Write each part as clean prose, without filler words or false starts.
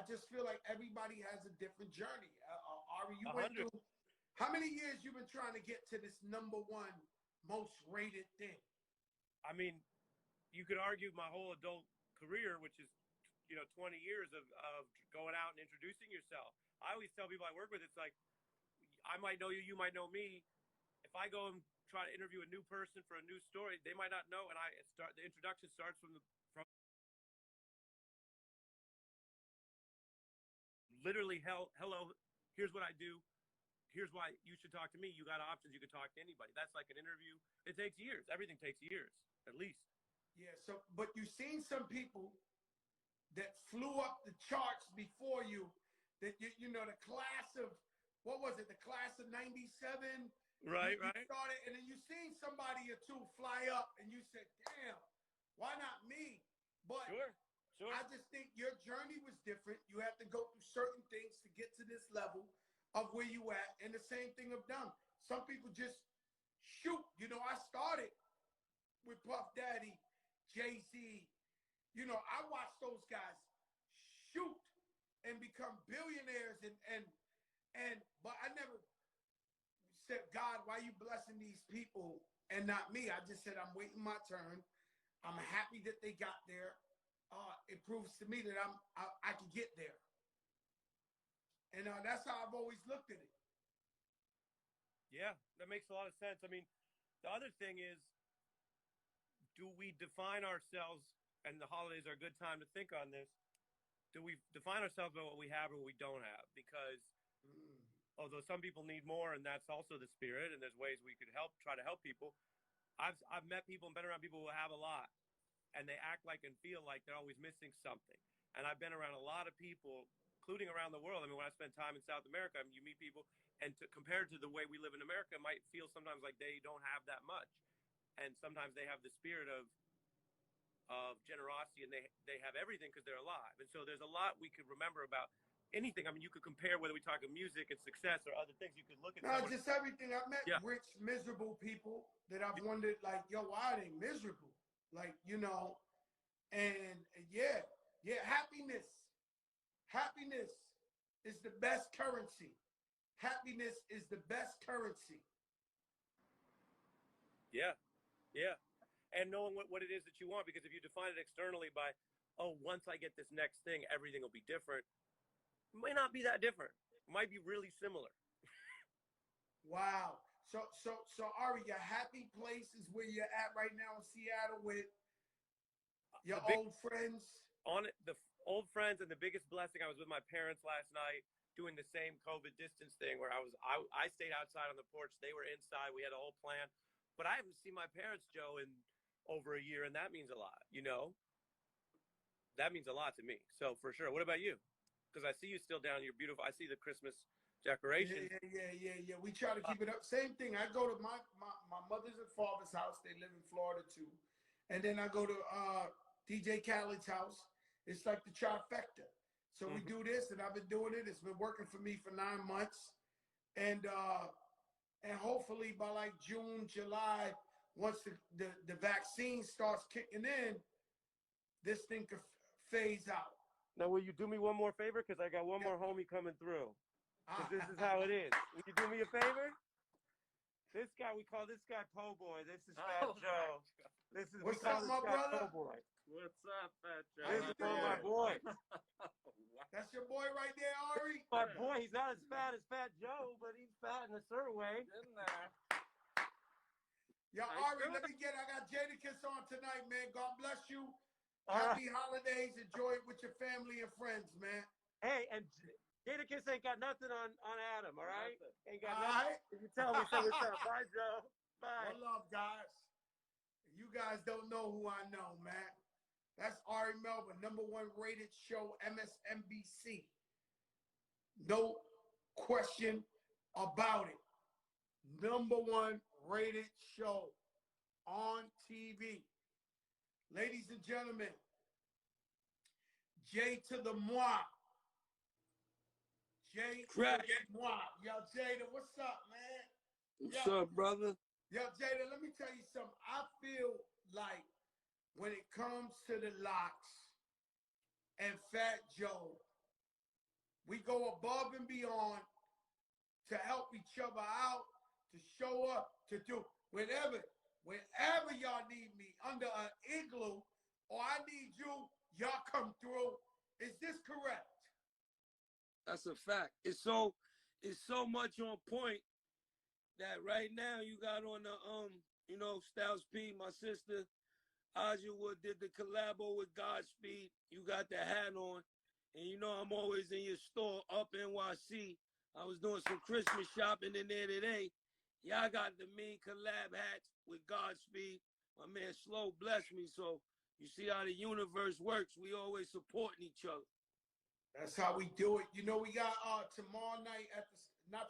just feel like everybody has a different journey. Ari, you went 100. through, how many years you been trying to get to this number one most rated thing? I mean, you could argue my whole adult career, which is 20 years of going out and introducing yourself. I always tell people I work with, it's like, I might know you, you might know me. If I go and try to interview a new person for a new story, they might not know, and the introduction starts from literally, hello, here's what I do, here's why you should talk to me. You got options, you can talk to anybody. That's like an interview. It takes years. Everything takes years, at least. Yeah, so, but you've seen some people that flew up the charts before you, that, the class of, what was it, the class of 97? Right. You started, and then you seen somebody or two fly up, and you said, damn, why not me? But Sure. I just think your journey was different. You have to go through certain things to get to this level of where you at, and the same thing I've done. Some people just shoot. I started with Puff Daddy, Jay-Z. I watched those guys shoot and become billionaires, but I never said, God, why are you blessing these people and not me? I just said, I'm waiting my turn. I'm happy that they got there. It proves to me that I can get there. And that's how I've always looked at it. Yeah, that makes a lot of sense. I mean, the other thing is, do we define ourselves, and the holidays are a good time to think on this, do we define ourselves by what we have or what we don't have? Because although some people need more, and that's also the spirit, and there's ways we could try to help people, I've met people and been around people who have a lot, and they act like and feel like they're always missing something. And I've been around a lot of people, including around the world. I mean, when I spend time in South America, you meet people, and compared to the way we live in America, it might feel sometimes like they don't have that much. And sometimes they have the spirit of generosity, and they have everything because they're alive. And so there's a lot we could remember about anything. I mean, you could compare whether we talk of music and success or other things. You could look at just everything. I've met rich, miserable people that I've wondered, like, yo, why are they miserable? Like, and happiness. Happiness is the best currency. Happiness is the best currency. Yeah. And knowing what it is that you want, because if you define it externally by, once I get this next thing, everything will be different, it might not be that different. It might be really similar. Wow. So Ari, your happy place is where you're at right now in Seattle with your old friends? The old friends, and the biggest blessing, I was with my parents last night doing the same COVID distance thing where I stayed outside on the porch. They were inside. We had a whole plan. But I haven't seen my parents, Joe, in over a year, and that means a lot, That means a lot to me. So for sure. What about you? Because I see you still down. You're beautiful. I see the Christmas decorations. Yeah. We try to keep it up. Same thing. I go to my mother's and father's house. They live in Florida too. And then I go to DJ Khaled's house. It's like the trifecta. So we do this, and I've been doing it. It's been working for me for 9 months. And hopefully by like June, July, once the vaccine starts kicking in, this thing could phase out. Now, will you do me one more favor? Because I got one more homie coming through. Because this is how it is. Will you do me a favor? We call this guy Po Boy. This is Fat Joe. What's up, my brother? Po Boy. What's up, Fat Joe? This is my boy. That's your boy right there, Ari? My boy, he's not as fat as Fat Joe, but he's fat in a certain way. In there. Yo, Ari, I got Jadakiss on tonight, man. God bless you. Happy holidays. Enjoy it with your family and friends, man. Hey, and Jadakiss ain't got nothing on Adam, all right? Ain't got all nothing. Right? You tell me something. Bye, Joe. Bye. One love, guys. You guys don't know who I know, man. That's Ari Melber, #1 rated show, MSNBC. No question about it. #1 rated show on TV. Ladies and gentlemen, Jay to the moi. Jay to the moi. Yo, Jada, what's up, man? What's up, brother? Yo, Jada, let me tell you something. I feel like when it comes to the locks and Fat Joe, We go above and beyond to help each other out, to show up, to do whenever y'all need me under an igloo or I need you, y'all come through. Is this correct? That's a fact. It's so much on point that right now you got on the Styles P, my sister Aja Wood did the collabo with Godspeed. You got the hat on. And you know I'm always in your store up NYC. I was doing some Christmas shopping in there today. Y'all got the mean collab hats with Godspeed. My man Slow blessed me. So you see how the universe works. We always supporting each other. That's how we do it. You know, we got tomorrow night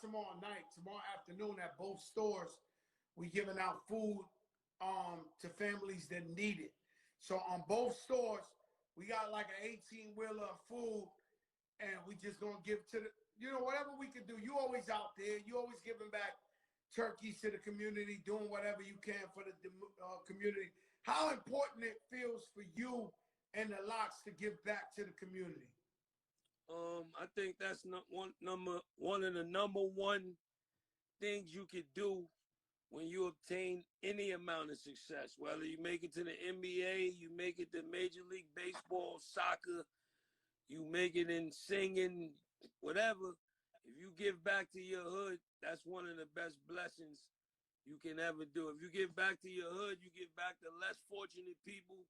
tomorrow afternoon at both stores. We giving out food to families that need it. So on both stores, we got like an 18-wheeler of food, and we just gonna give to the, whatever we can do. You always out there. You always giving back turkeys to the community, doing whatever you can for the community. How important it feels for you and the Locks to give back to the community? I think that's one of the number one things you could do when you obtain any amount of success, whether you make it to the NBA, you make it to Major League Baseball, soccer, you make it in singing, whatever. If you give back to your hood, that's one of the best blessings you can ever do. If you give back to your hood, you give back to less fortunate people.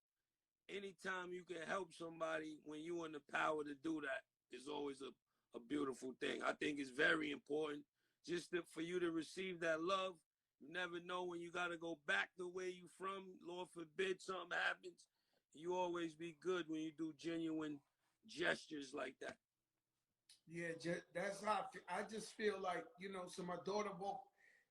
Anytime you can help somebody when you're in the power to do that is always a beautiful thing. I think it's very important just for you to receive that love. You never know when you got to go back the way you from. Lord forbid something happens. You always be good when you do genuine gestures like that. Yeah, that's how I just feel like, so my daughter,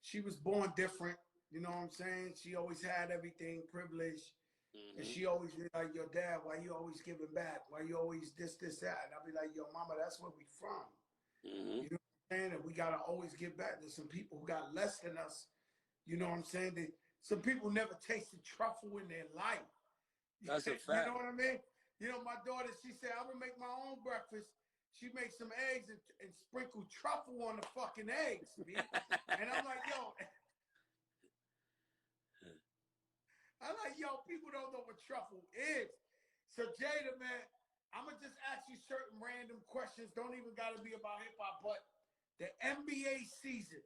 she was born different. You know what I'm saying? She always had everything privileged. Mm-hmm. And she always be like, yo, Dad, why you always giving back? Why you always this, that? And I'll be like, yo, Mama, that's where we from. Mm-hmm. You know what I'm saying? And we got to always give back. There's some people who got less than us. You know what I'm saying? Some people never tasted truffle in their life. That's a fact. You know what I mean? My daughter, she said, I'm going to make my own breakfast. She makes some eggs and sprinkle truffle on the fucking eggs, man. And I'm like, yo. People don't know what truffle is. So, Jada, man, I'm going to just ask you certain random questions. Don't even got to be about hip-hop, but the NBA season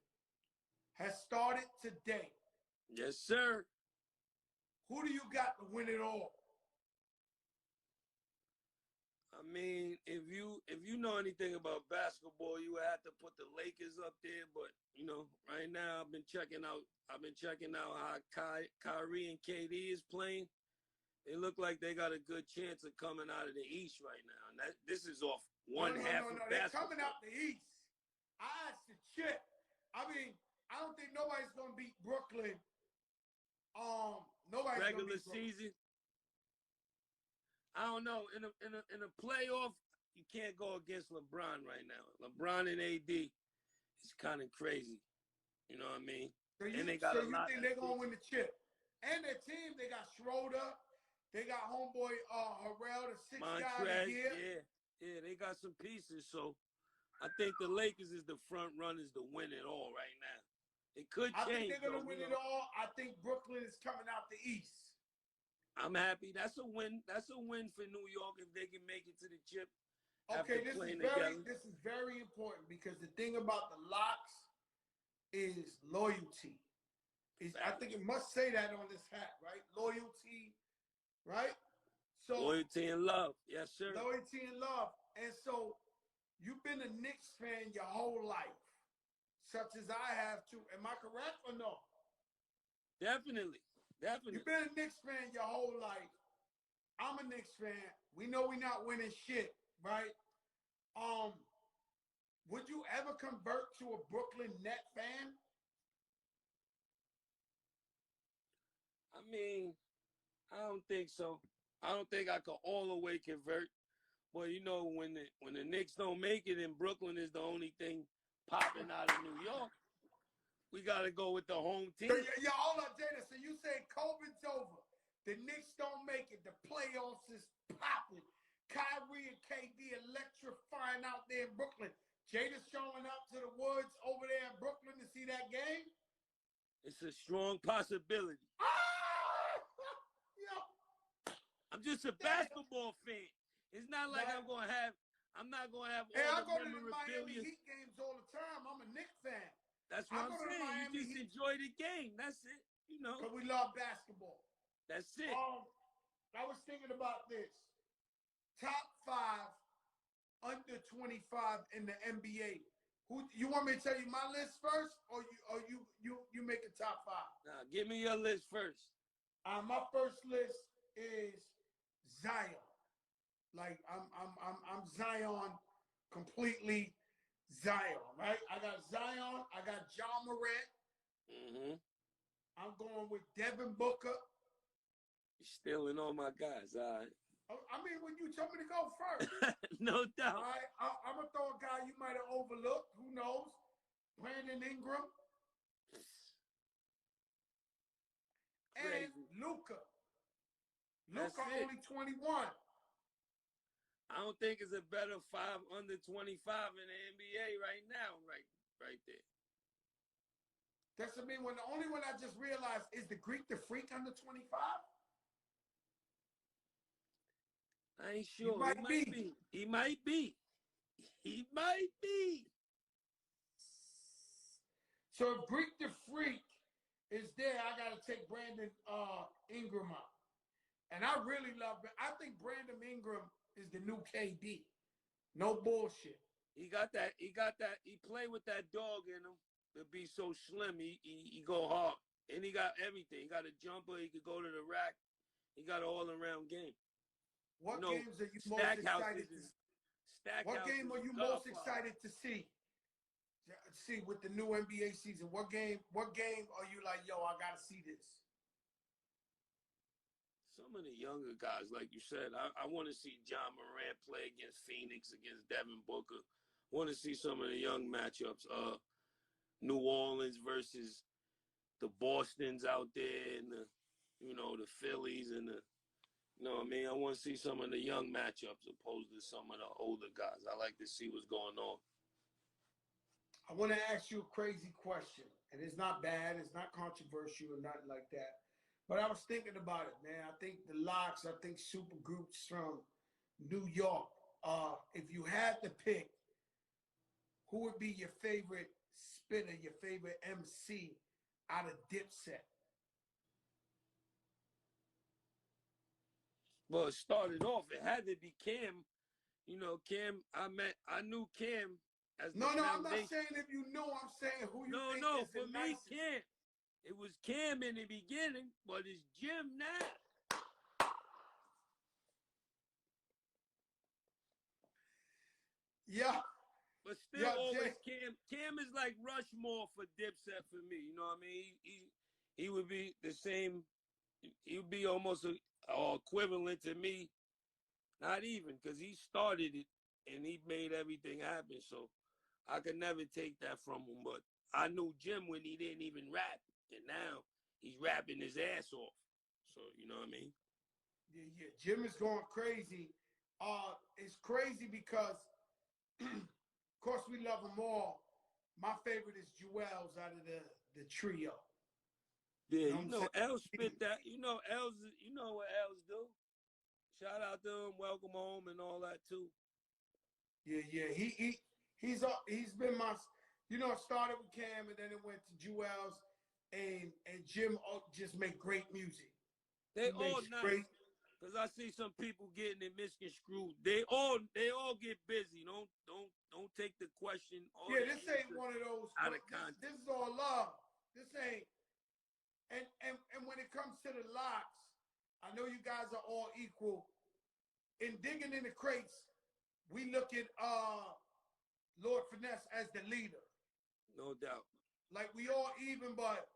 has started today. Yes, sir. Who do you got to win it all? I mean, if you know anything about basketball, you would have to put the Lakers up there. But right now I've been checking out how Kyrie and KD is playing. They look like they got a good chance of coming out of the East right now. And this is off one half of basketball. They're coming out the East. I asked the chip. I mean, I don't think nobody's gonna beat Brooklyn. Nobody's regular season. I don't know. In a playoff, you can't go against LeBron right now. LeBron and AD is kind of crazy. You know what I mean? So you think they're gonna win the chip? And their team, they got Schroeder, they got homeboy Harrell, the sixth guy of the year. Yeah, they got some pieces. So I think the Lakers is the front runners to win it all right now. It could change. I think they're gonna win it all. I think Brooklyn is coming out the East. I'm happy. That's a win. That's a win for New York if they can make it to the chip. Okay, this is very important because the thing about the Locks is loyalty. I think it must say that on this hat, right? Loyalty, right? So loyalty and love, yes, sir. Loyalty and love, and so you've been a Knicks fan your whole life, such as I have too. Am I correct or no? Definitely. You've been a Knicks fan your whole life. I'm a Knicks fan. We know we're not winning shit, right? Would you ever convert to a Brooklyn Net fan? I mean, I don't think so. I don't think I could all the way convert. But when the Knicks don't make it and Brooklyn is the only thing popping out of New York, we got to go with the home team. So, hold on, Jada. So you say COVID's over. The Knicks don't make it. The playoffs is popping. Kyrie and KD electrifying out there in Brooklyn. It's a strong possibility. Ah! Yo, I'm just a basketball fan. It's not like I'm not gonna have hey, I all the go to the Miami memorabilia. Heat games all the time. I'm a Knicks fan. That's I what I'm go to the saying. Miami You just Heat. enjoy the game. That's it. You know. Because we love basketball. That's it. I was thinking about this. Top 5 under 25 in the NBA. Who you want me to tell you my list first, or you make a top 5? Nah, give me your list first. My first list is Zion. Like I'm Zion, completely Zion, right? I got Zion. I got John Morant. Mm-hmm. I'm going with Devin Booker. You're stealing all my guys. All right. I mean, when you told me to go first. No doubt. All right, I'm going to throw a guy you might have overlooked. Who knows? Brandon Ingram. And Crazy. Luka. That's Luka it. only 21. I don't think it's a better 5 under 25 in the NBA right now, right there. That's I mean, when the only one I just realized is the Greek the Freak under 25. I ain't sure. He might be. He might be. He might be. So if Greek the Freak is there, I got to take Brandon Ingram out. And I really love it. I think Brandon Ingram is the new KD. No bullshit. He got that. He played with that dog in him to be so slim. He go hard. And he got everything. He got a jumper. He could go to the rack. He got an all-around game. What games are you most excited to see? What game are you most excited to see? See with the new NBA season. What game are you like, yo, I gotta see this? Some of the younger guys, like you said, I want to see John Morant play against Phoenix, against Devin Booker. I want to see some of the young matchups. New Orleans versus the Bostons out there, and the Phillies and the. You know what I mean? I want to see some of the young matchups opposed to some of the older guys. I like to see what's going on. I want to ask you a crazy question, and it's not bad. It's not controversial or nothing like that. But I was thinking about it, man. I think the Locks, I think super groups from New York. If you had to pick, who would be your favorite spitter, your favorite MC out of Dipset? Well, it started off, it had to be Cam. You know, Cam, I knew Cam as the No, I'm foundation. not saying if you know, I'm saying who you think No, is for the me, nicest. Cam. It was Cam in the beginning, but it's Jim now. Yeah. But still, always Jay. Cam is like Rushmore for Dipset for me. You know what I mean? He would be the same. He would be almost equivalent to me. Not even, because he started it and he made everything happen. So I could never take that from him. But I knew Jim when he didn't even rap. And now he's rapping his ass off. So, you know what I mean? Yeah. Jim is going crazy. It's crazy because, of course, we love them all. My favorite is Jewels out of the trio. Yeah, you know, El spit that. You know what Els do. Shout out to him, welcome home, and all that too. Yeah. He's been my, it started with Cam and then it went to Jewels, and Jim just make great music. They all nice. Because I see some people getting it misconstrued. They all get busy. Don't take the question. This ain't one of those out of context. This is all love. This ain't. And when it comes to the Locks, I know you guys are all equal. In digging in the crates, we look at Lord Finesse as the leader. No doubt. Like we all even, but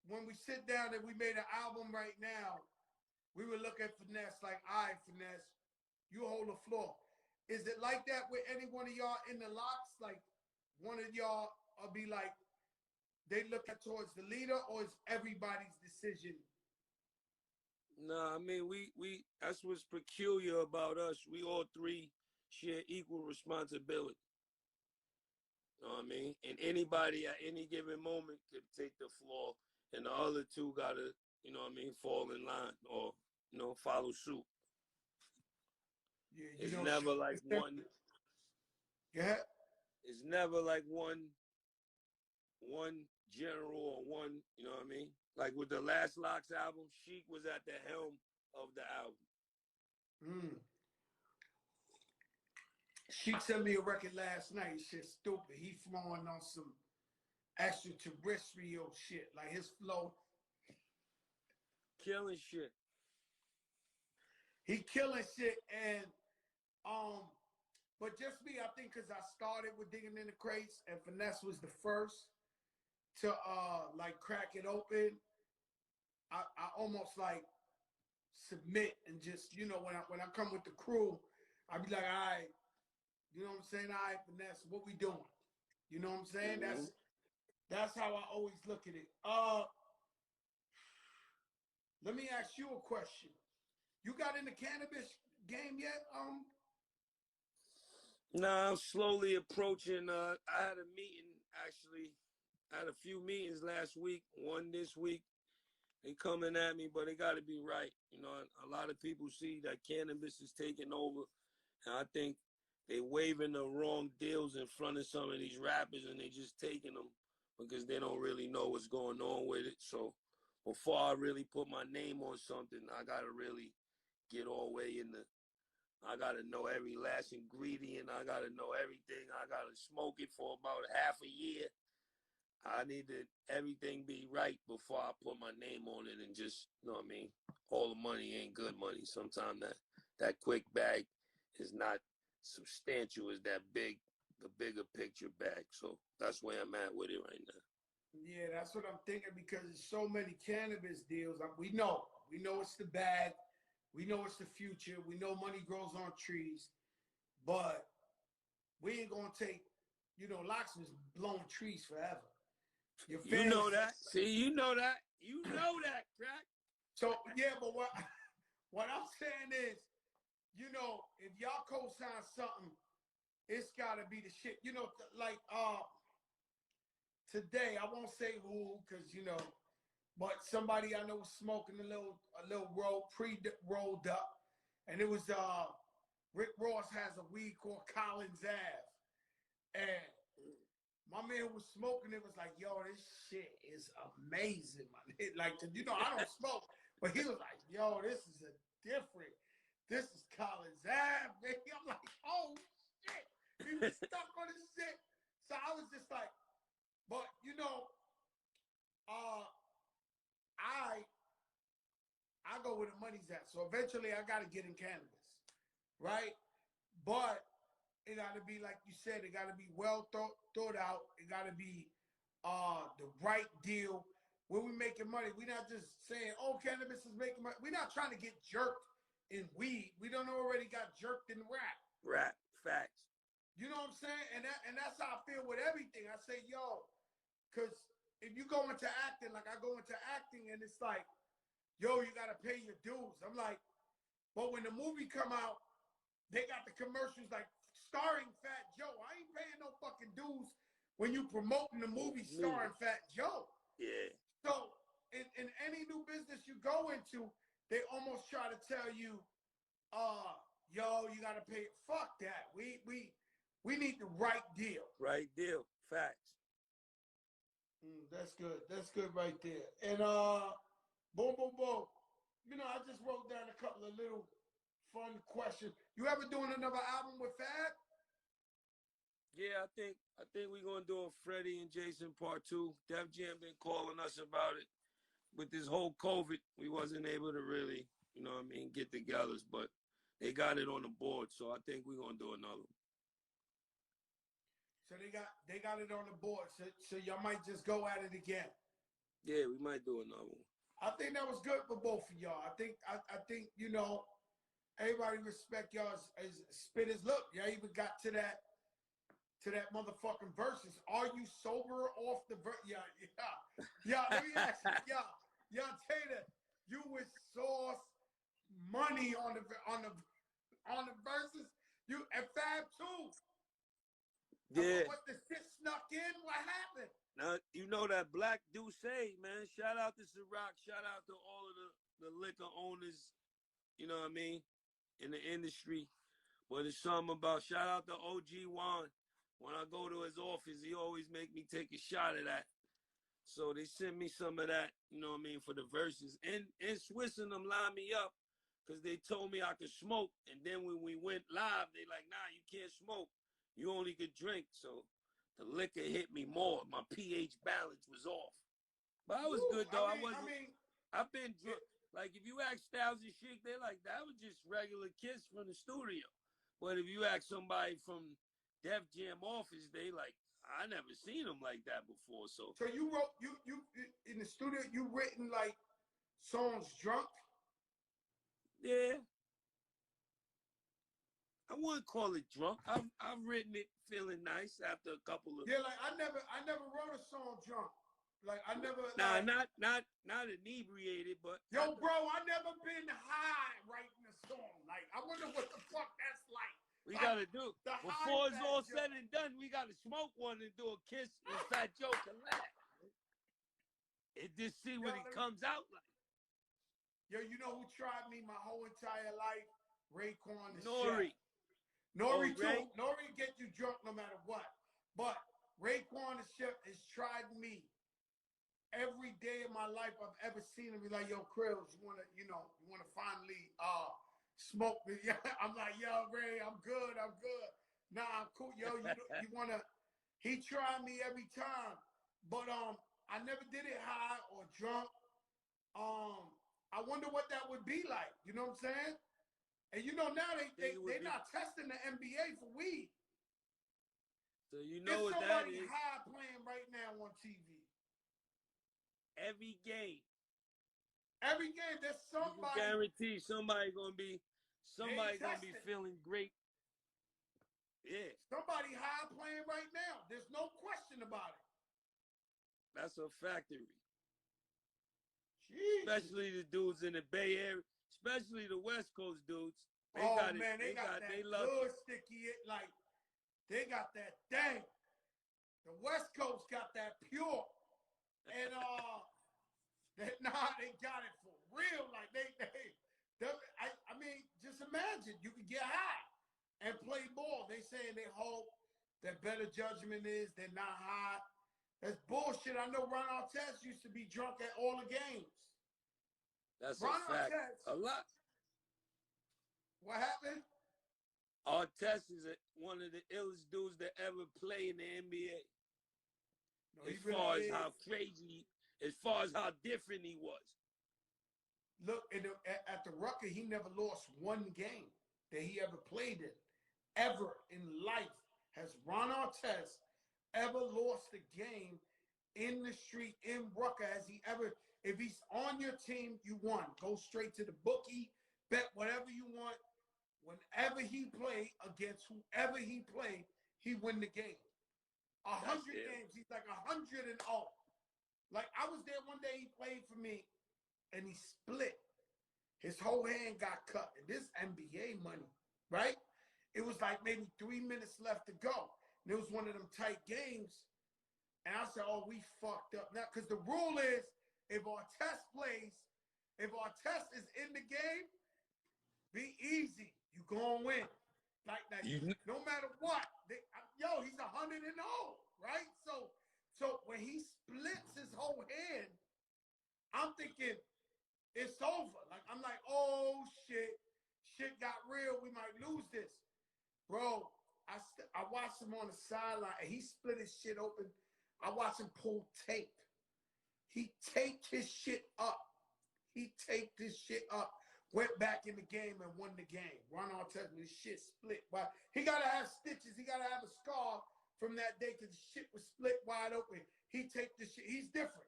when we sit down and we made an album right now, we would look at Finesse like, all right, Finesse, you hold the floor. Is it like that with any one of y'all in the Locks? Like one of y'all will be like, they look at towards the leader, or is everybody's decision? No, I mean, we that's what's peculiar about us. We all three share equal responsibility. You know what I mean? And anybody at any given moment could take the floor and the other two gotta, you know what I mean, fall in line or, you know, follow suit. Yeah, It's never like one. Yeah. It's never like one general or one, you know what I mean? Like with the last Locks album, Sheik was at the helm of the album. Sheik sent me a record last night. Shit stupid. He flowing on some extraterrestrial shit. Like his flow. Killing shit. He killing shit. And but just me, I think because I started with Digging in the Crates and Finesse was the first to like crack it open. I almost like submit and just, you know, when I come with the crew, I be like, all right, you know what I'm saying? All right, Finesse, what we doing? You know what I'm saying? Mm-hmm. That's how I always look at it. Let me ask you a question. You got in the cannabis game yet? Nah, I'm slowly approaching. I had a meeting actually. I had a few meetings last week. One this week. They coming at me, but they got to be right. You know, a lot of people see that cannabis is taking over, and I think they waving the wrong deals in front of some of these rappers, and they just taking them because they don't really know what's going on with it. So before I really put my name on something, I got to really get all the way in the. I got to know every last ingredient. I got to know everything. I got to smoke it for about half a year. I need to everything be right before I put my name on it and just, you know what I mean? All the money ain't good money. Sometimes that quick bag is not substantial as the bigger picture bag. So that's where I'm at with it right now. Yeah, that's what I'm thinking because there's so many cannabis deals. We know it's the bag. We know it's the future. We know money grows on trees, but we ain't gonna take, you know, Locks was blowing trees forever. You know that. See, you know that. You know that, Crack. So yeah, but what I'm saying is, you know, if y'all co-sign something, it's gotta be the shit. You know, like today, I won't say who, because you know, but somebody I know was smoking a little pre-rolled up, and it was Rick Ross has a weed called Collins Ave, and my man was smoking. It was like, yo, this shit is amazing, man. Like, you know, I don't smoke, but he was like, yo, this is this is Collins Ave, baby. I'm like, oh shit, he was stuck on his shit. So I was just like, but you know, I go where the money's at. So eventually I got to get in cannabis, right? But it got to be, like you said, it got to be well thought out. It got to be the right deal. When we making money, we're not just saying, oh, cannabis is making money. We're not trying to get jerked in weed. We don't already got jerked in rap. Rap, facts. You know what I'm saying? And that's how I feel with everything. I say, yo, because if you go into acting, like I go into acting, and it's like, yo, you got to pay your dues. I'm like, but when the movie come out, they got the commercials like starring Fat Joe. I ain't paying no fucking dues when you promoting the movie starring Fat Joe. Yeah. So in any new business you go into, they almost try to tell you, yo, you got to pay. Fuck that. We need the right deal. Right deal. Facts. That's good. That's good right there. And boom, boom, boom. You know, I just wrote down a couple of little fun questions. You ever doing another album with Fab? Yeah, I think we're gonna do a Freddie and Jason part 2. Def Jam been calling us about it. With this whole COVID, we wasn't able to really, you know what I mean, get together, but they got it on the board, so I think we're gonna do another one. So they got it on the board. So y'all might just go at it again. Yeah, we might do another one. I think that was good for both of y'all. I think you know, everybody respect y'all's spitters. Look, y'all even got to that motherfucking verses. Are you sober off the verse? Yeah. Let me ask you, y'all Tater, you with Sauce money on the verses. You and Fab too. Yeah. What the shit snuck in? What happened? You know that Black Douce, man. Shout out to Ciroc. Shout out to all of the liquor owners, you know what I mean, in the industry. But it's something about, shout out to OG Juan. When I go to his office, he always make me take a shot of that. So they sent me some of that, you know what I mean, for the verses. And Swiss and them lined me up because they told me I could smoke. And then when we went live, they like, nah, you can't smoke. You only could drink. So the liquor hit me more. My pH balance was off. But I was good, though. I've been drunk. Like, if you ask Styles and Sheik, they're like, that was just regular Kiss from the studio. But if you ask somebody from Def Jam office, they like, I never seen them like that before. So you wrote, you in the studio, you written like songs drunk? Yeah. I wouldn't call it drunk. I've written it feeling nice after a couple of. Yeah, like I never wrote a song drunk. Like I never. Nah, like, not inebriated, but. Yo, bro, I never been high writing a song. Like I wonder what the fuck that's like. We like, gotta do before it's all said and done. We gotta smoke one and do a Kiss and Fat Joe collab. And just see what it comes out like. Yo, you know who tried me my whole entire life? Raekwon the Nori. Chef. Nori too. Ray? Nori get you drunk no matter what. But Raekwon the Chef has tried me every day of my life I've ever seen him. Be like, yo, Krills, you wanna finally smoke me? I'm like, yo, Ray, I'm good. Nah, I'm cool. Yo, you wanna? He tried me every time, but I never did it high or drunk. I wonder what that would be like. You know what I'm saying? And you know now they're not testing the NBA for weed. So you know what that is. There's somebody high playing right now on TV. Every game, there's somebody. You guarantee somebody gonna be feeling great. Yeah. Somebody high playing right now. There's no question about it. That's a factory. Jeez. Especially the dudes in the Bay Area, especially the West Coast dudes. They got that good sticky. Like they got that dang. The West Coast got that pure. And they got it for real. Like I mean, just imagine you could get high and play ball. They saying they hope that better judgment is they're not high. That's bullshit. I know Ron Artest used to be drunk at all the games. That's Ron a fact. Artest. A lot. What happened? Artest is one of the illest dudes that ever play in the NBA. No, as far as how different he was. Look, at the Rucker, he never lost one game that he ever played in. Ever in life has Ron Artest ever lost a game in the street, in Rucker? Has he ever, if he's on your team, you won. Go straight to the bookie, bet whatever you want. Whenever he played against whoever he played, he win the game. 100 games, he's like 100-0. Like I was there one day, he played for me, and he split. His whole hand got cut. And this NBA money, right? It was like maybe 3 minutes left to go. And it was one of them tight games. And I said, oh, we fucked up now. Because the rule is, if Artest plays, if Artest is in the game, be easy. You gonna win. Like that. No matter what. He's 100-0, right? So when he splits his whole hand, I'm thinking it's over. Like I'm like, oh shit got real. We might lose this, bro. I watched him on the sideline, and he split his shit open. I watched him pull tape. He taped his shit up. Went back in the game and won the game. Ron Artest, his shit split. But he gotta have stitches. He gotta have a scar from that day because the shit was split wide open. He taped the shit. He's different.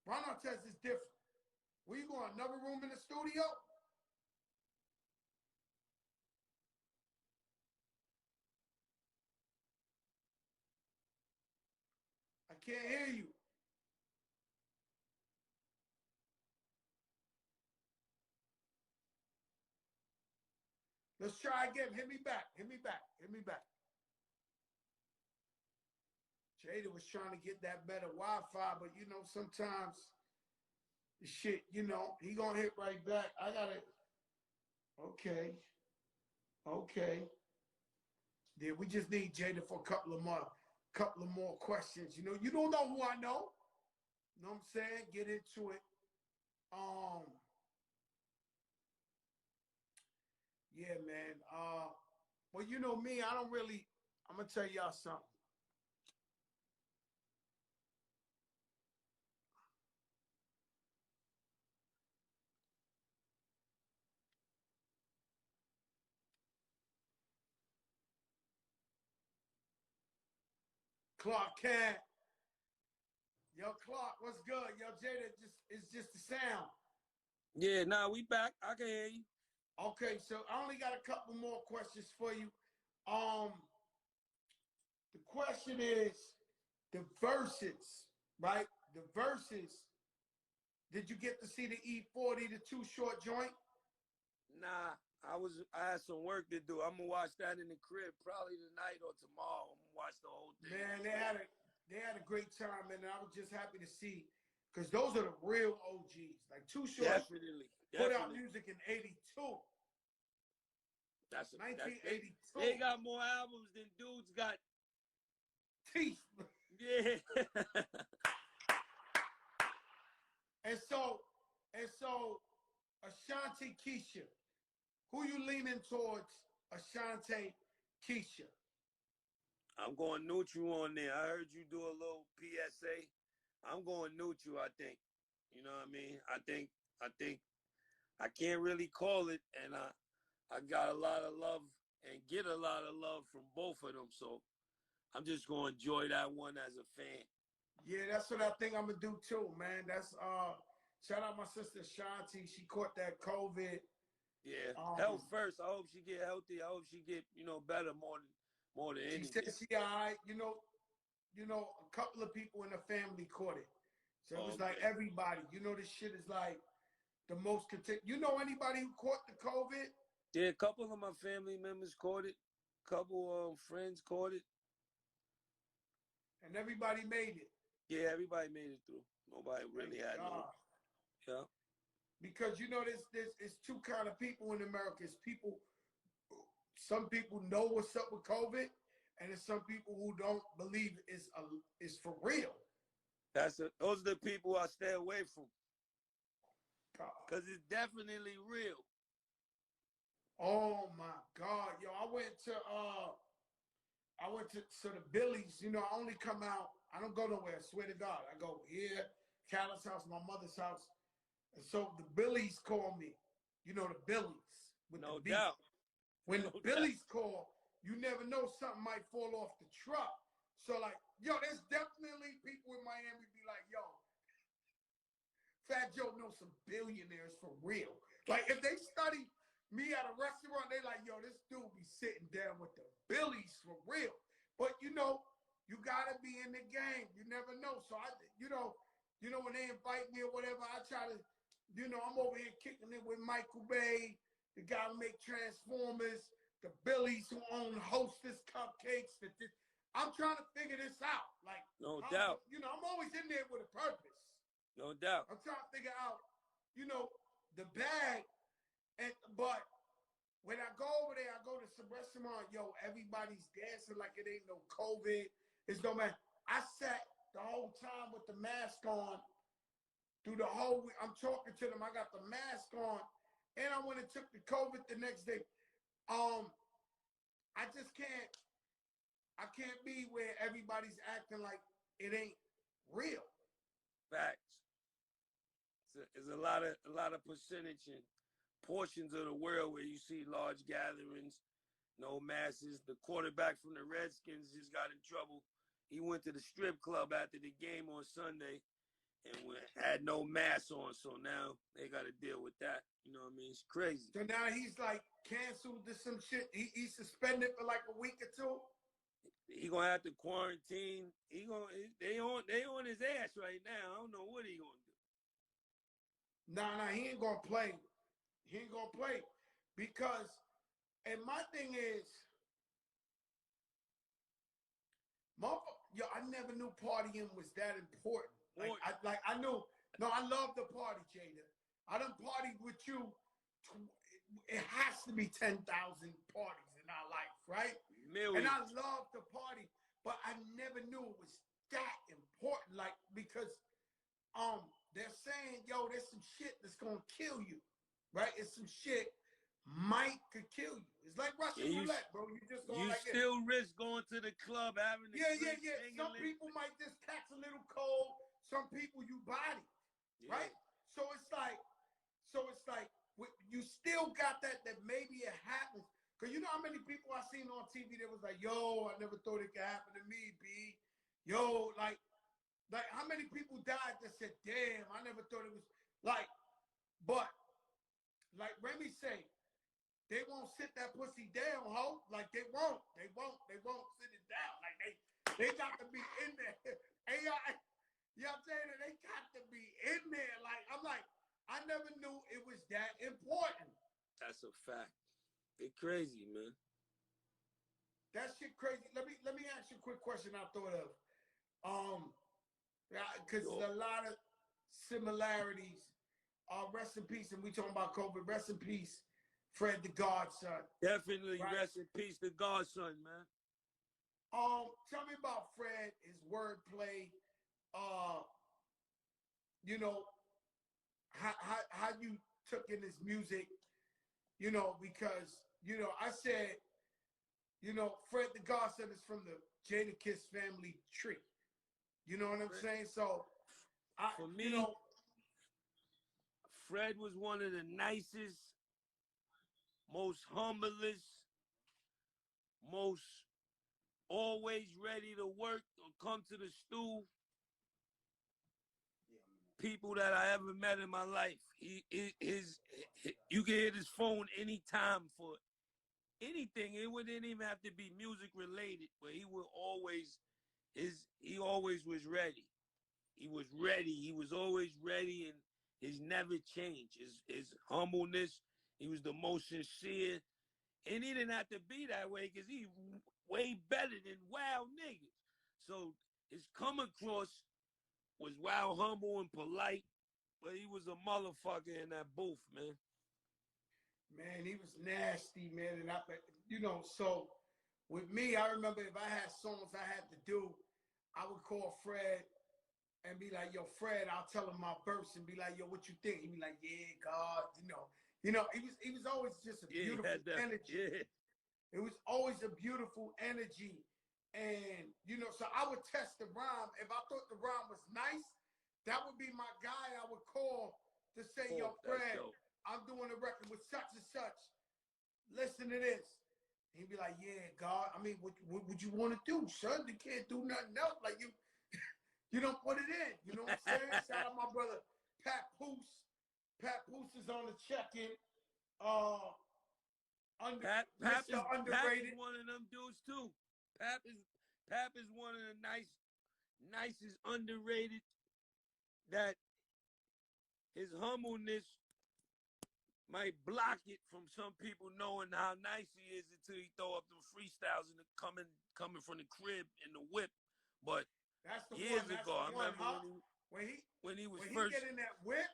Ron Artest is different. Where you going? Another room in the studio? I can't hear you. Let's try again. Hit me back. Jada was trying to get that better Wi-Fi, but you know, sometimes the shit, you know, he gonna hit right back. I gotta. Okay. Yeah, we just need Jada for a couple of more questions. You know, you don't know who I know. You know what I'm saying? Get into it. Yeah, man. Well, you know me, I'm gonna tell y'all something. Clark Kent. Yo, Clark, what's good? Yo, Jada, it's just the sound. Yeah, nah, we back. I can hear you. Okay, so I only got a couple more questions for you. Um, the question is the verses, right? The verses. Did you get to see the E40, the Too Short joint? Nah, I had some work to do. I'm gonna watch that in the crib probably tonight or tomorrow. I'm gonna watch the whole thing. Man, they had a great time, and I was just happy to see, because those are the real OGs. Like Too Short put out music in '82. That's 1982. They got more albums than dudes got teeth. Yeah. And so, Ashanti Keisha, who you leaning towards, Ashanti Keisha? I'm going neutral on there. I heard you do a little PSA. I'm going neutral, I think. You know what I mean? I think I can't really call it, and I got a lot of love and get a lot of love from both of them. So I'm just gonna enjoy that one as a fan. Yeah, that's what I think I'm gonna do too, man. That's shout out my sister Shanti. She caught that COVID. Yeah, health first. I hope she get healthy. I hope she get better more than anything. She said she all right. You know, a couple of people in the family caught it, so it was like everybody. You know, this shit is like the most You know anybody who caught the COVID? Yeah, a couple of my family members caught it. A couple friends caught it. And everybody made it. Yeah, everybody made it through. Nobody really had no. Yeah. Because you know, there's two kind of people in America. It's people. Some people know what's up with COVID, and there's some people who don't believe it's for real. Those are the people I stay away from. Because it's definitely real. Oh my God, yo! I went to the Billies. You know, I only come out. I don't go nowhere. I swear to God, I go here, Callus' house, my mother's house, and so the Billies call me. You know, the Billies with no the beat. Doubt. When the Billies call, you never know, something might fall off the truck. So like, yo, there's definitely people in Miami be like, yo, Fat Joe knows some billionaires for real. Like if they study me at a restaurant, they like, yo, this dude be sitting down with the Billies for real. But you know, you gotta be in the game. You never know. So you know when they invite me or whatever, I try to, I'm over here kicking it with Michael Bay, the guy who make Transformers, the Billies who own Hostess Cupcakes. I'm trying to figure this out. Like, no doubt. I'm always in there with a purpose. No doubt. I'm trying to figure out, the bag. But when I go over there, I go to some restaurant, yo, everybody's dancing like it ain't no COVID. It's no man. I sat the whole time with the mask on through the whole week. I'm talking to them. I got the mask on. And I went and took the COVID the next day. I just can't. I can't be where everybody's acting like it ain't real. Facts. There's a lot of percentage and portions of the world where you see large gatherings, no masses. The quarterback from the Redskins just got in trouble. He went to the strip club after the game on Sunday and had no mask on, so now they got to deal with that. You know what I mean? It's crazy. So now he's like canceled to some shit. He's suspended for like a week or two. He gonna have to quarantine. They on his ass right now. I don't know what he gonna do. Nah, he ain't gonna play. He ain't gonna play because, and my thing is, yo, I never knew partying was that important. I knew. No, I love the party, Jada. I done partied with you. It has to be 10,000 parties in our life, right? Millions. And I love the party, but I never knew it was that important. Like, because they're saying, yo, there's some shit that's gonna kill you, right? It's some shit could kill you. It's like Russian roulette, bro. You just going like still risk going to the club, having the Some people might just catch a little cold. Some people you body, right? So it's like you still got that maybe it happens. Cause you know how many people I seen on TV that was like, yo, I never thought it could happen to me, B. Yo, like how many people died that said, damn, I never thought it was like, but like Remy say, they won't sit that pussy down, ho. Like they won't sit it down. Like they got to be in there. AI, you know what I'm saying? They got to be in there. Like, I'm like, I never knew it was that important. That's a fact. They crazy, man. That shit crazy. Let me ask you a quick question I thought of. Because there's a lot of similarities. Rest in peace, and we talking about COVID. Rest in peace, Fred the Godson. Definitely, right? Rest in peace, the Godson, man. Tell me about Fred, his wordplay. You know, how you took in his music. You know, because I said, Fred the Godson is from the Jadakiss family tree. You know what I'm saying? So, for me, Fred was one of the nicest, most humblest, most always ready to work or come to the stool people that I ever met in my life. You can hit his phone anytime for anything. It wouldn't even have to be music related, but he always was ready. He was ready. He was always ready, and his never changed. His humbleness. He was the most sincere, and he didn't have to be that way because he way better than wild niggas. So his come across was wild, humble, and polite, but he was a motherfucker in that booth, man. Man, he was nasty, man. And so with me, I remember if I had songs I had to do, I would call Fred and be like, yo, Fred, I'll tell him my verse and be like, yo, what you think? He'd be like, yeah, God, he was always just a beautiful energy. Yeah. It was always a beautiful energy. And, so I would test the rhyme. If I thought the rhyme was nice, that would be my guy I would call to say, yo, Fred, I'm doing a record with such and such. Listen to this. He'd be like, yeah, God, I mean, what would you want to do, son? You can't do nothing else. Like, you don't put it in. You know what I'm saying? Shout out my brother, Pat Poose. Pat Poose is on the check-in. Pap underrated. Is one of them dudes, too. Pap is one of the nicest underrated, that his humbleness might block it from some people knowing how nice he is until he throw up them freestyles and coming from the crib in the whip. But that's the years one, ago, I remember when he first get in that whip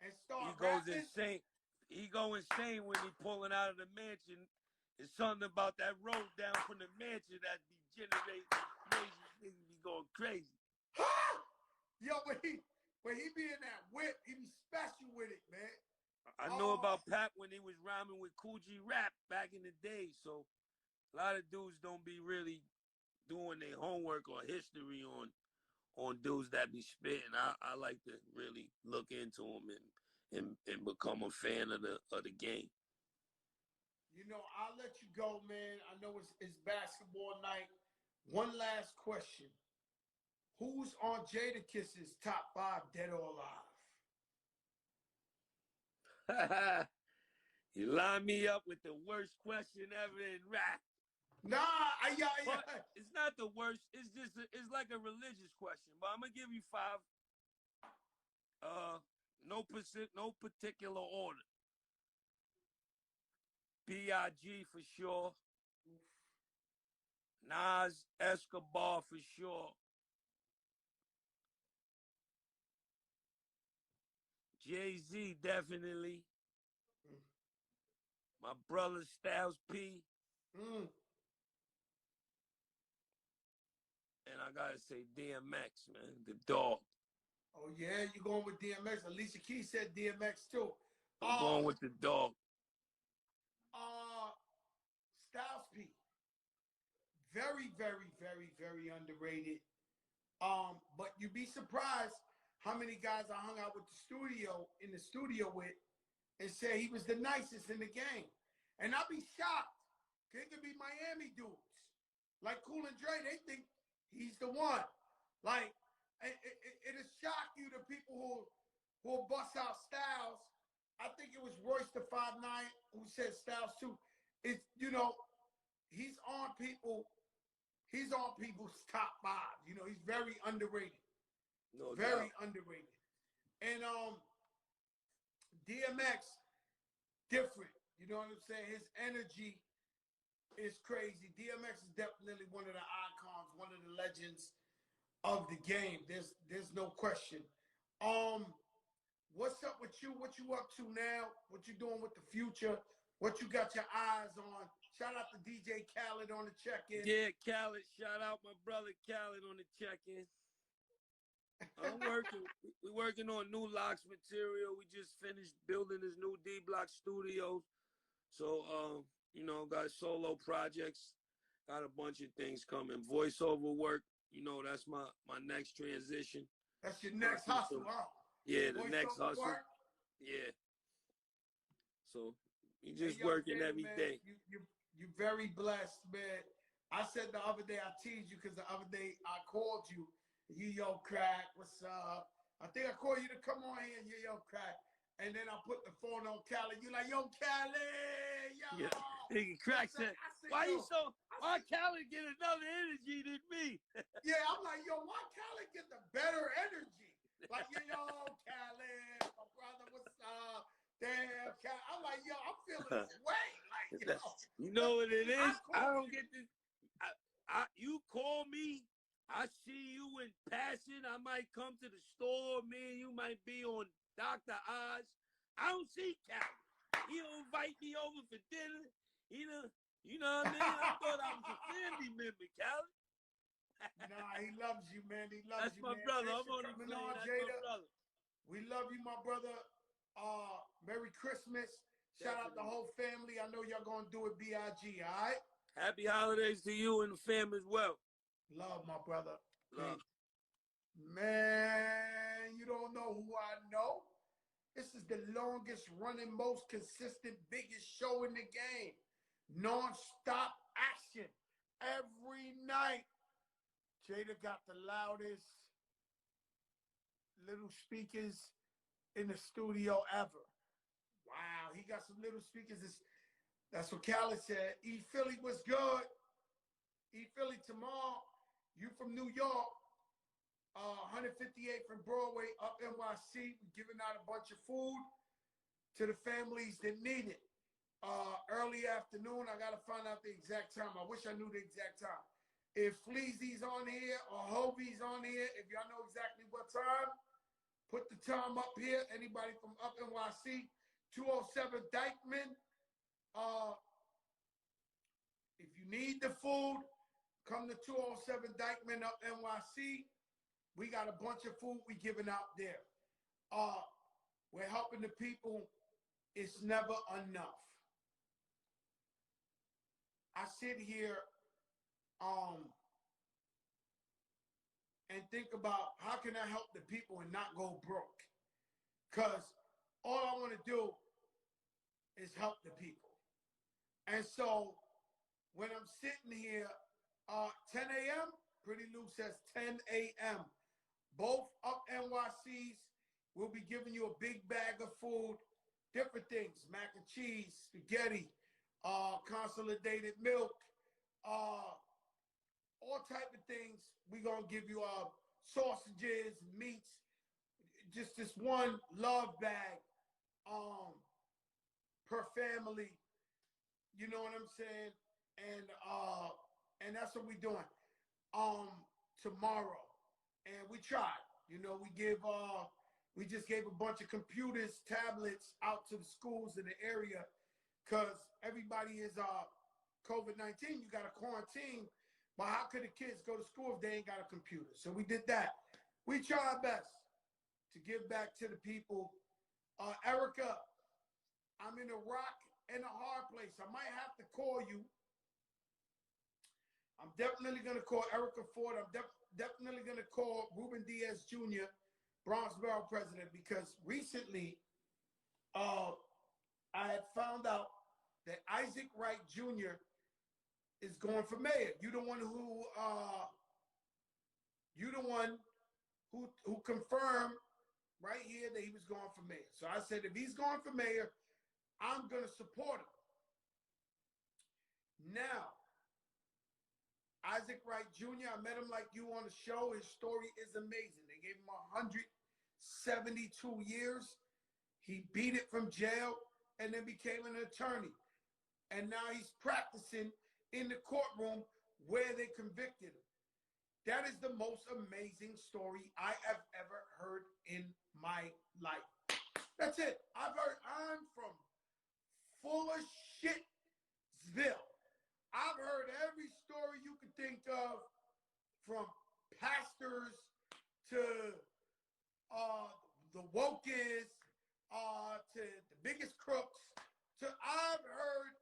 and start he goes rapping, insane. He go insane when he pulling out of the mansion. It's something about that road down from the mansion that be generating crazy. Niggas be going crazy. Yo, when he be in that whip, he be special with it, man. I know about Pap when he was rhyming with Kool G Rap back in the day. So a lot of dudes don't be really doing their homework or history on dudes that be spitting. I like to really look into them and become a fan of the game. I'll let you go, man. I know it's basketball night. One last question. Who's on Jadakiss's top 5 dead or alive? You line me up with the worst question ever in rap. Nah, it's not the worst. It's just it's like a religious question. But I'm gonna give you 5. No particular order. B.I.G. for sure. Nas Escobar for sure. Jay-Z definitely. Mm. My brother Styles P. Mm. And I gotta say DMX, man, the dog. Oh yeah, you going with DMX? Alicia Keys said DMX too. I'm going with the dog. Styles P. Very, very, very, very underrated. But you'd be surprised how many guys I hung out with in the studio with, and say he was the nicest in the game. And I'd be shocked. It could be Miami dudes. Like Cool and Dre, they think he's the one. Like, it'll shock you the people who will bust out Styles. I think it was Royce the 5'9" who said Styles too. It's, he's on people's top five. He's very underrated. No Very doubt. underrated. And DMX, different. You know what I'm saying? His energy is crazy. DMX is definitely one of the icons, one of the legends of the game. There's no question. What's up with you? What you up to now? What you doing with the future? What you got your eyes on? Shout out to DJ Khaled on the check-in. Yeah, Khaled. Shout out my brother Khaled on the check-in. I'm working. We're working on new Locks material. We just finished building this new D Block studios. So, got solo projects. Got a bunch of things coming. Voiceover work. That's my next transition. That's your next hustle, huh? Yeah, the next hustle. Work. Yeah. So you just working every day. You're very blessed, man. I said the other day, I teased you because the other day I called you. Yo, Crack, what's up? I think I called you to come on here, yo, Crack. And then I put the phone on Cali. You like, yo, Cali, yo. Yeah. Nigga, Crack said, why Cali get another energy than me? Yeah, I'm like, yo, why Cali get the better energy? Like, yo, Cali, my brother, what's up? Damn, Cali. I'm like, yo, I'm feeling this way. Like, yo. You know what it is? I don't get this. You call me. I see you in passing. I might come to the store. Me and you might be on Dr. Oz. I don't see Cali. He don't invite me over for dinner. You know what I mean? I thought I was a family member, Cali. Nah, he loves you, man. He loves That's you, my man. brother. Thanks I'm only for coming playing. on, That's Jada. my brother. We love you, my brother. Merry Christmas. Shout out the whole family. I know y'all gonna do it BIG, all right? Happy holidays to you and the fam as well. Love, my brother. Love. Man, you don't know who I know. This is the longest running, most consistent, biggest show in the game. Non-stop action every night. Jada got the loudest little speakers in the studio ever. Wow, he got some little speakers. That's what Khaled said. E Philly was good. E Philly tomorrow. You from New York. 158 from Broadway up NYC. We're giving out a bunch of food to the families that need it. Early afternoon. I got to find out the exact time. I wish I knew the exact time. If Fleazy's on here or Hovey's on here, if y'all know exactly what time, put the time up here. Anybody from up NYC, 207 Dykeman. If you need the food, come to 207 Dykeman up NYC. We got a bunch of food we giving out there. We're helping the people. It's never enough. I sit here and think about how can I help the people and not go broke? Because all I want to do is help the people. And so when I'm sitting here, 10 a.m., Pretty Lou says 10 a.m. Both up NYCs will be giving you a big bag of food, different things, mac and cheese, spaghetti, consolidated milk, all type of things. We're going to give you sausages, meats, just this one love bag per family. You know what I'm saying? And and that's what we're doing tomorrow. And we tried. You know, we just gave a bunch of computers, tablets out to the schools in the area because everybody is COVID-19. You got to quarantine. But how could the kids go to school if they ain't got a computer? So we did that. We try our best to give back to the people. Erica, I'm in a rock and a hard place. I might have to call you. I'm definitely going to call Erica Ford. I'm definitely going to call Ruben Diaz Jr., Bronx Borough president, because recently I had found out that Isaac Wright Jr. is going for mayor. You're the one who confirmed right here that he was going for mayor. So I said, if he's going for mayor, I'm going to support him. Now, Isaac Wright Jr., I met him like you on the show. His story is amazing. They gave him 172 years. He beat it from jail and then became an attorney. And now he's practicing in the courtroom where they convicted him. That is the most amazing story I have ever heard in my life. That's it. I'm from full of shitville. I've heard every story you could think of, from pastors to the wokest, to the biggest crooks. I've heard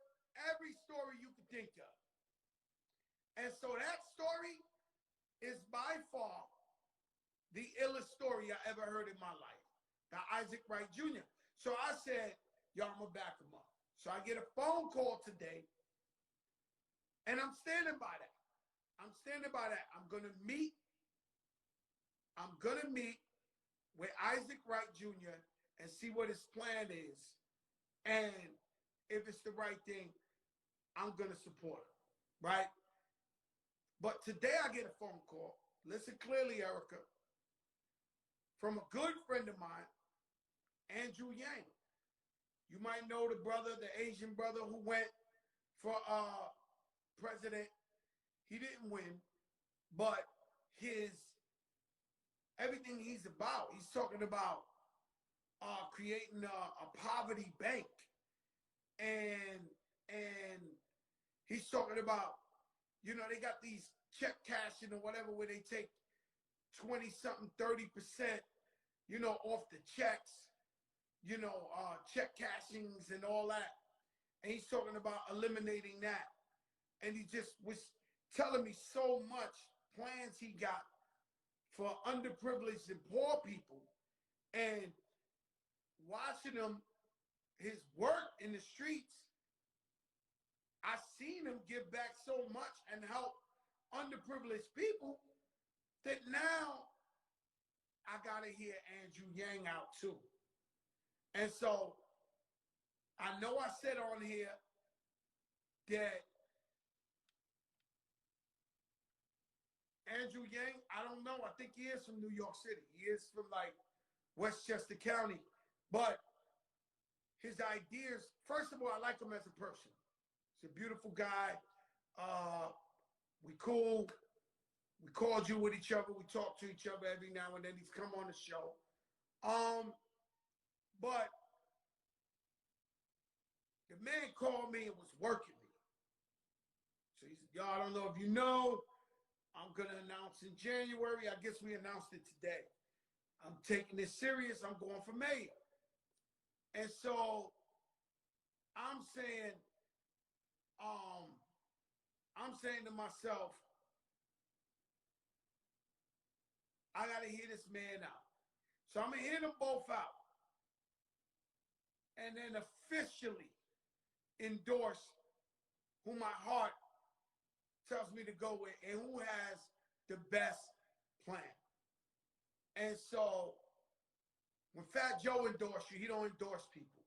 every story you could think of. And so that story is by far the illest story I ever heard in my life. Now, Isaac Wright Jr. So I said, yo, I'm going to back him up. So I get a phone call today, and I'm standing by that. I'm standing by that. I'm going to meet with Isaac Wright Jr. and see what his plan is. And if it's the right thing, I'm going to support him, right? But today I get a phone call. Listen clearly, Erica. From a good friend of mine, Andrew Yang. You might know the brother, the Asian brother who went for president. He didn't win, but everything he's about, he's talking about creating a poverty bank. And he's talking about, you know, they got these check cashing or whatever where they take 20-something, 30%, you know, off the checks, you know, check cashings and all that. And he's talking about eliminating that. And he just was telling me so much plans he got for underprivileged and poor people. And watching him, his work in the streets, I seen him give back so much and help underprivileged people that now I got to hear Andrew Yang out too. And so I know I said on here that Andrew Yang, I don't know. I think he is from New York City. He is from like Westchester County. But his ideas, first of all, I like him as a person. He's a beautiful guy. We cool. We cordial with each other. We talk to each other every now and then. He's come on the show. But the man called me and was working me. So he said, yo, I don't know if you know, I'm going to announce in January. I guess we announced it today. I'm taking this serious. I'm going for mayor. And so I'm saying to myself, I got to hear this man out. So I'm going to hear them both out. And then officially endorse who my heart tells me to go with and who has the best plan. And so when Fat Joe endorses you, he don't endorse people.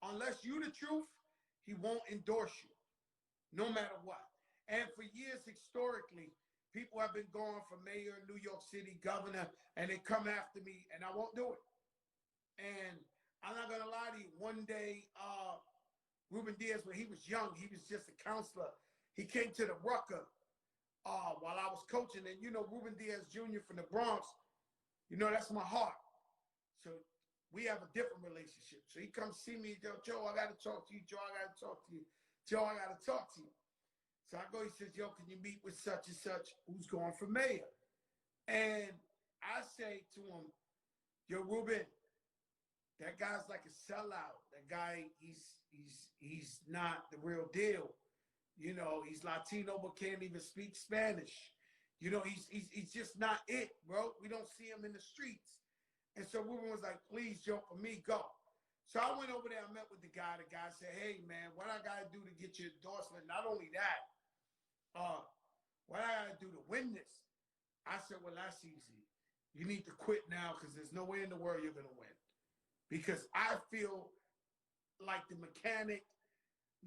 Unless you the truth, he won't endorse you, no matter what. And for years, historically, people have been going for mayor, New York City, governor, and they come after me, and I won't do it. And I'm not going to lie to you. One day, Ruben Diaz, when he was young, he was just a counselor. he came to the Rucker while I was coaching. And, you know, Ruben Diaz Jr. from the Bronx, you know, that's my heart. So we have a different relationship. So he comes see me, Joe, I got to talk to you. Joe, I got to talk to you. Joe, I got to talk to you. So I go, he says, yo, can you meet with such and such who's going for mayor? And I say to him, yo, Ruben, that guy's like a sellout. That guy, he's not the real deal. You know, he's Latino but can't even speak Spanish. You know, he's just not it, bro. We don't see him in the streets. And so Ruben was like, please, Joe, for me, go. So I went over there, I met with the guy. The guy said, hey, man, what I got to do to get your endorsement? Not only that, what I got to do to win this? I said, well, that's easy. You need to quit now because there's no way in the world you're going to win. Because I feel like the mechanic,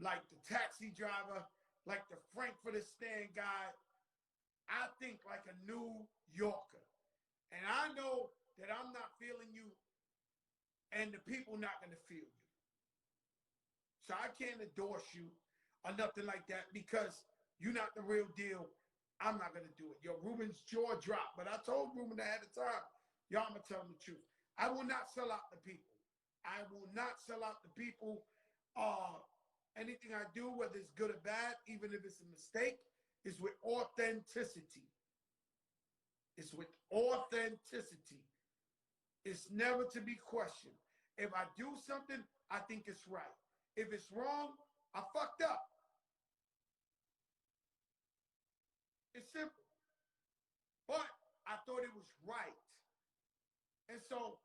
like the taxi driver, like the Frankfurter stand guy, I think like a New Yorker. And I know that I'm not feeling you and the people not going to feel you. So I can't endorse you or nothing like that because you're not the real deal. I'm not going to do it. Yo, Ruben's jaw dropped. But I told Ruben ahead of time, y'all, I'm going to tell him the truth. I will not sell out the people. I will not sell out the people. Anything I do, whether it's good or bad, even if it's a mistake, is with authenticity. It's with authenticity. It's never to be questioned. If I do something, I think it's right. If it's wrong, I fucked up. It's simple. But I thought it was right. And so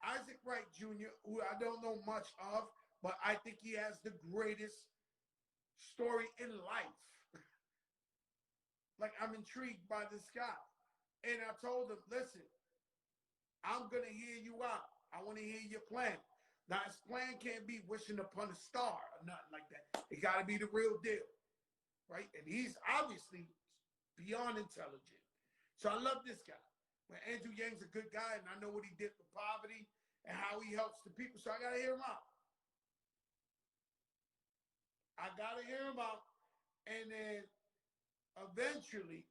Isaac Wright Jr., who I don't know much of, but I think he has the greatest story in life. Like, I'm intrigued by this guy. And I told him, listen, I'm going to hear you out. I want to hear your plan. Now, his plan can't be wishing upon a star or nothing like that. It got to be the real deal, right? And he's obviously beyond intelligent. So I love this guy. When Andrew Yang's a good guy, and I know what he did for poverty and how he helps the people, so I got to hear him out. I got to hear him out. And then eventually,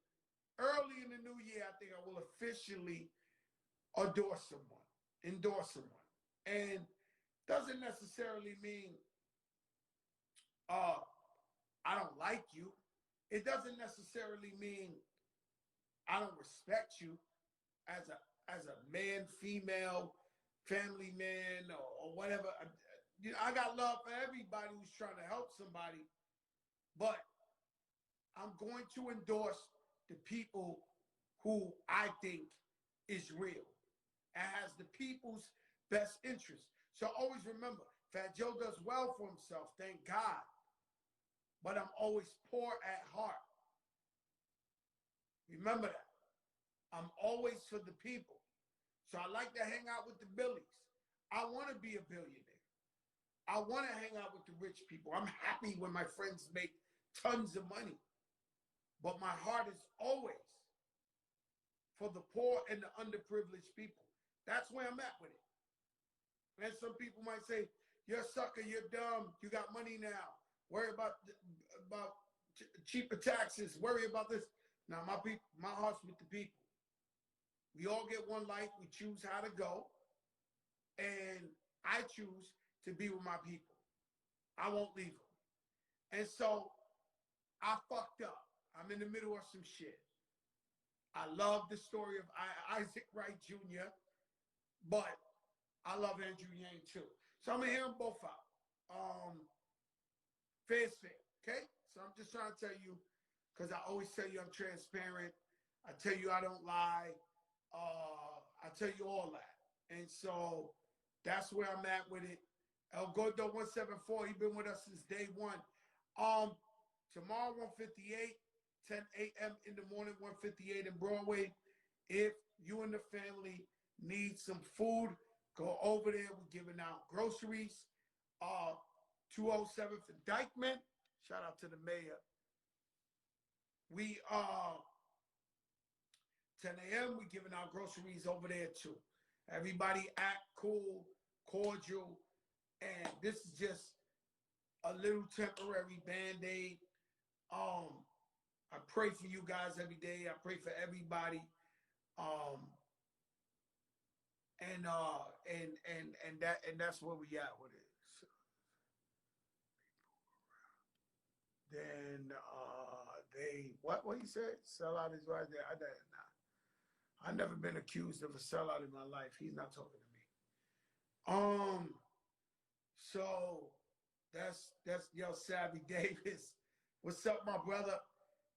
early in the new year, I think I will officially endorse someone. And doesn't necessarily mean I don't like you. It doesn't necessarily mean I don't respect you as a man, female, family man, or whatever. You know, I got love for everybody who's trying to help somebody, but I'm going to endorse the people who I think is real and has the people's best interest. So always remember, Fat Joe does well for himself, thank God. But I'm always poor at heart. Remember that. I'm always for the people. So I like to hang out with the Billies. I want to be a billionaire. I want to hang out with the rich people. I'm happy when my friends make tons of money. But my heart is always for the poor and the underprivileged people. That's where I'm at with it. And some people might say, you're a sucker, you're dumb, you got money now. Worry about cheaper taxes, worry about this. Now, my heart's with the people. We all get one life. We choose how to go. And I choose to be with my people. I won't leave them. And so I fucked up. I'm in the middle of some shit. I love the story of Isaac Wright Jr., but I love Andrew Yang too. So I'm going to hear them both out. Fair's fair, okay? So I'm just trying to tell you, because I always tell you I'm transparent. I tell you I don't lie. I tell you all that. And so that's where I'm at with it. El Gordo 174, he's been with us since day one. Tomorrow, 158, 10 a.m. in the morning, 158 in Broadway. If you and the family need some food, go over there. We're giving out groceries. 207th and Dykeman. Shout out to the mayor. We 10 a.m. We're giving out groceries over there too. Everybody act cool, cordial, and this is just a little temporary Band-Aid. I pray for you guys every day. I pray for everybody. And that's where we at with it. So, then what you said? Sellout is right there. I never been accused of a sellout in my life. He's not talking to me. So that's yo Savvy Davis. What's up, my brother?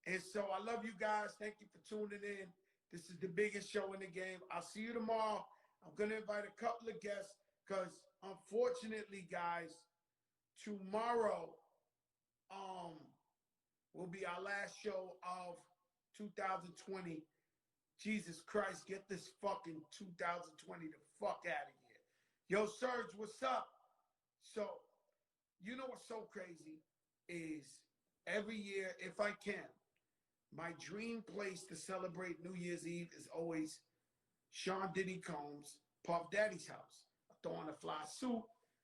And so I love you guys. Thank you for tuning in. This is the biggest show in the game. I'll see you tomorrow. I'm gonna invite a couple of guests because unfortunately, guys, tomorrow will be our last show of 2020. Jesus Christ, get this fucking 2020 the fuck out of here. Yo, Serge, what's up? So, you know what's so crazy is every year, if I can, my dream place to celebrate New Year's Eve is always Sean Diddy Combs' Puff Daddy's house. I throw on a fly suit.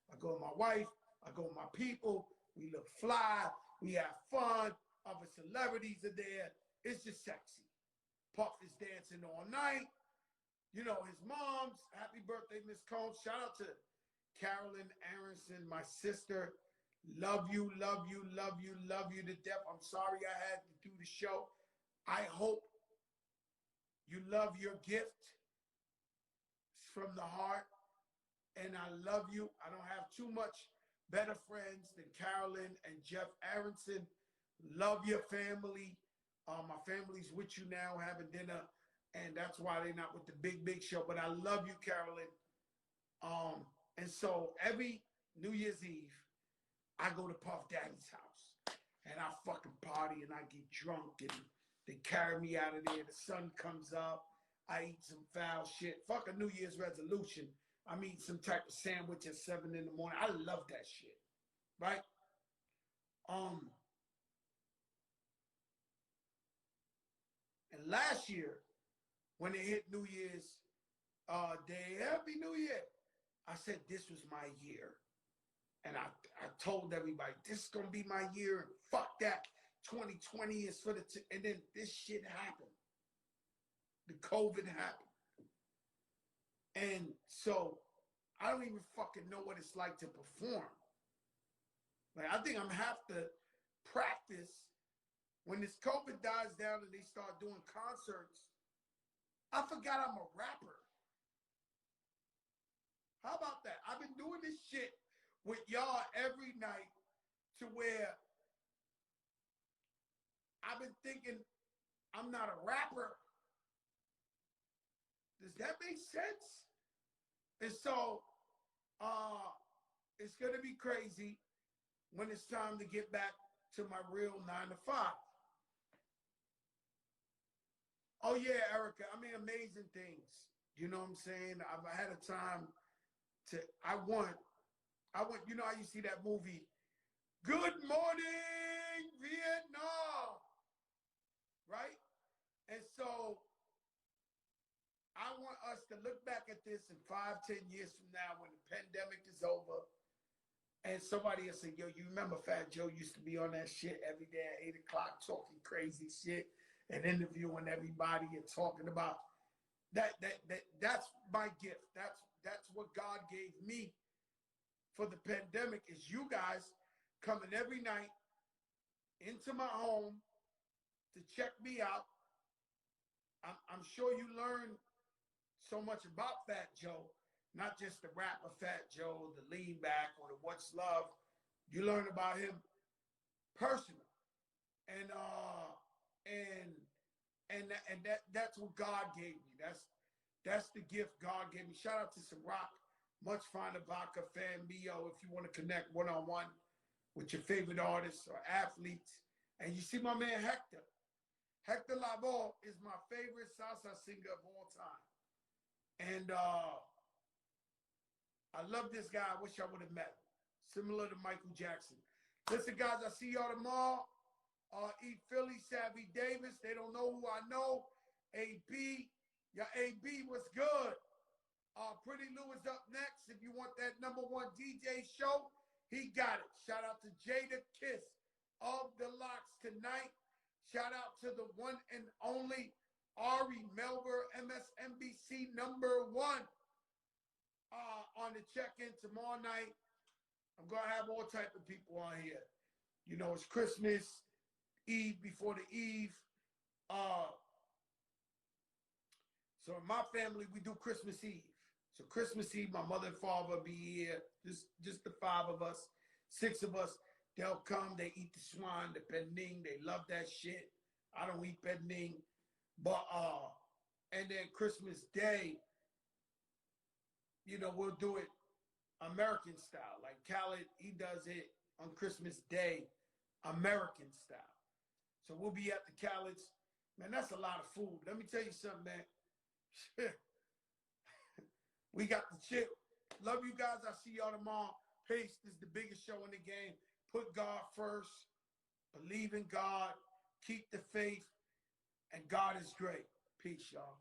I go with my wife. I go with my people. We look fly. We have fun. Other celebrities are there. It's just sexy. Puff is dancing all night. You know, his mom's, happy birthday, Miss Combs. Shout out to Carolyn Aronson, my sister. Love you, love you, love you, love you to death. I'm sorry I had to do the show. I hope you love your gift. It's from the heart. And I love you. I don't have too much better friends than Carolyn and Jeff Aronson. Love your family. My family's with you now having dinner, and that's why they're not with the big show. But I love you, Carolyn. And so every New Year's Eve, I go to Puff Daddy's house, and I fucking party, and I get drunk, and they carry me out of there. The sun comes up. I eat some foul shit. Fuck a New Year's resolution. I'm eating some type of sandwich at 7 in the morning. I love that shit, right? And last year, when it hit New Year's Day, Happy New Year, I said this was my year. And I told everybody, this is going to be my year. And fuck that. 2020 is for the... And then this shit happened. The COVID happened. And so I don't even fucking know what it's like to perform. Like, I think I'm have to practice. When this COVID dies down and they start doing concerts, I forgot I'm a rapper. How about that? I've been doing this shit with y'all every night to where I've been thinking I'm not a rapper. Does that make sense? And so it's going to be crazy when it's time to get back to my real 9 to 5. Oh, yeah, Erica. I mean, amazing things. You know what I'm saying? I've had a time to, I want, you know how you see that movie, Good Morning, Vietnam, right? And so I want us to look back at this in 5, 10 years from now when the pandemic is over. And somebody will say, yo, you remember Fat Joe used to be on that shit every day at 8 o'clock talking crazy shit and interviewing everybody and talking about that. That's my gift. That's what God gave me for the pandemic is you guys coming every night into my home to check me out. I'm sure you learn so much about Fat Joe. Not just the rapper Fat Joe, the lean back, or the What's Love. You learn about him personally. And that's what God gave me. That's the gift God gave me. Shout out to Ciroc, Much Finer Vodka, Fan Mio, if you want to connect one-on-one with your favorite artists or athletes. And you see my man Hector. Hector Lavoe is my favorite salsa singer of all time. And I love this guy. I wish I would have met him. Similar to Michael Jackson. Listen, guys, I'll see y'all tomorrow. Eat Philly, Savvy Davis. They don't know who I know. AB. Your AB was good. Pretty Lou is up next. If you want that #1 DJ show, he got it. Shout out to Jada Kiss. of the locks tonight. Shout out to the one and only Ari Melber, MSNBC #1 on the check-in tomorrow night. I'm going to have all type of people on here. You know, it's Christmas Eve before the Eve. So in my family, we do Christmas Eve. So Christmas Eve, my mother and father will be here. Just the 5 of us, 6 of us. They'll come. They eat the swine, the penning. They love that shit. I don't eat penning. But, and then Christmas Day, you know, we'll do it American style. Like Khaled, he does it on Christmas Day, American style. So we'll be at the Khaled's. Man, that's a lot of food. Let me tell you something, man. We got the chip. Love you guys. I'll see y'all tomorrow. Peace. This is the biggest show in the game. Put God first. Believe in God. Keep the faith. And God is great. Peace, y'all.